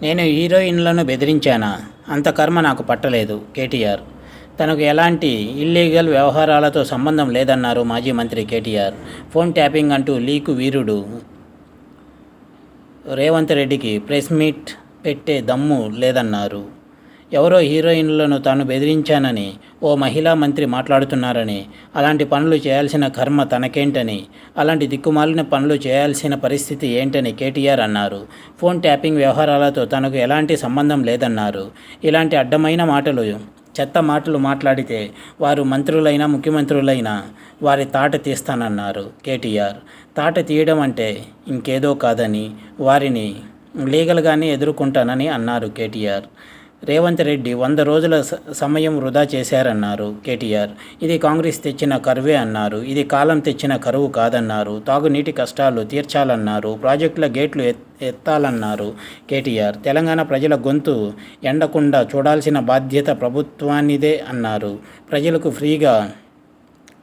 నేను హీరోయిన్లను బెదిరించానా? అంత కర్మ నాకు పట్టలేదు. కేటీఆర్ తనకు ఎలాంటి ఇల్లీగల్ వ్యవహారాలతో సంబంధం లేదన్నారు మాజీ మంత్రి కేటీఆర్. ఫోన్ ట్యాపింగ్ అంటూ లీకు వీరుడు రేవంత్ రెడ్డికి ప్రెస్ మీట్ పెట్టే దమ్ము లేదన్నారు. ఎవరో హీరోయిన్లను తాను బెదిరించానని ఓ మహిళా మంత్రి మాట్లాడుతున్నారని, అలాంటి పనులు చేయాల్సిన కర్మ తనకేంటని, అలాంటి దిక్కుమాలిన పనులు చేయాల్సిన పరిస్థితి ఏంటని కేటీఆర్ అన్నారు. ఫోన్ ట్యాపింగ్ వ్యవహారాలతో తనకు ఎలాంటి సంబంధం లేదన్నారు. ఇలాంటి అడ్డమైన మాటలు, చెత్త మాటలు మాట్లాడితే వారు మంత్రులైనా ముఖ్యమంత్రులైనా వారి తాట తీస్తానన్నారు కేటీఆర్. తాట తీయడం అంటే ఇంకేదో కాదని, వారిని లీగల్గానే ఎదుర్కొంటానని అన్నారు కేటీఆర్. రేవంత్ రెడ్డి 100 రోజుల సమయం వృధా చేశారన్నారు కేటీఆర్. ఇది కాంగ్రెస్ తెచ్చిన కరువే అన్నారు. ఇది కాలం తెచ్చిన కరువు కాదన్నారు. తాగునీటి కష్టాలు తీర్చాలన్నారు. ప్రాజెక్టుల గేట్లు ఎత్తాలన్నారు కేటీఆర్. తెలంగాణ ప్రజల గొంతు ఎండకుండా చూడాల్సిన బాధ్యత ప్రభుత్వానిదే అన్నారు. ప్రజలకు ఫ్రీగా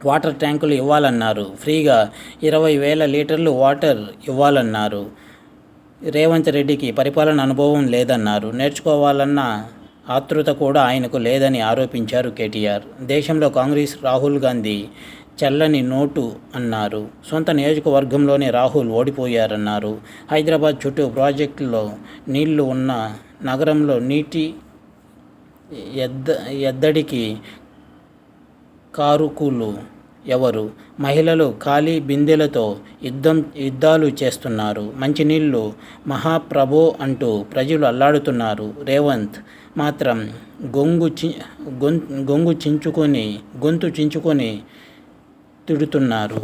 వాటర్ ట్యాంకులు ఇవ్వాలన్నారు. ఫ్రీగా 20,000 లీటర్లు వాటర్ ఇవ్వాలన్నారు. రేవంత్ రెడ్డికి పరిపాలన అనుభవం లేదన్నారు. నేర్చుకోవాలన్న ఆతృత కూడా ఆయనకు లేదని ఆరోపించారు కేటీఆర్. దేశంలో కాంగ్రెస్ రాహుల్ గాంధీ చల్లని నోటు అన్నారు. సొంత నియోజకవర్గంలోనే రాహుల్ ఓడిపోయారన్నారు. హైదరాబాద్ చుట్టూ ప్రాజెక్టులో నీళ్లు ఉన్న నగరంలో నీటి ఎద్దడికి కారుకులు ఎవరు? మహిళలు ఖాళీ బిందెలతో యుద్ధాలు చేస్తున్నారు. మంచినీళ్ళు మహాప్రభో అంటూ ప్రజలు అల్లాడుతున్నారు. రేవంత్ మాత్రం గొంతు చించుకొని తిడుతున్నారు.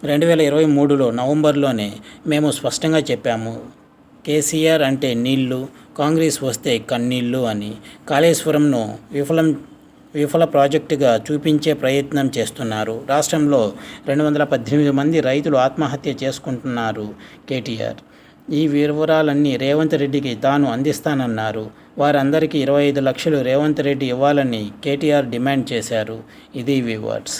2023 నవంబర్లోనే మేము స్పష్టంగా చెప్పాము, కేసీఆర్ అంటే నీళ్లు, కాంగ్రెస్ వస్తే కన్నీళ్లు అని. కాళేశ్వరంను విఫల ప్రాజెక్టుగా చూపించే ప్రయత్నం చేస్తున్నారు. రాష్ట్రంలో 218 మంది రైతులు ఆత్మహత్య చేసుకుంటున్నారు కేటీఆర్. ఈ వివరాలన్నీ రేవంత్ రెడ్డికి తాను అందిస్తానన్నారు. వారందరికీ 25 లక్షలు రేవంత్ రెడ్డి ఇవ్వాలని కేటీఆర్ డిమాండ్ చేశారు. ఇది వ్యూవర్స్.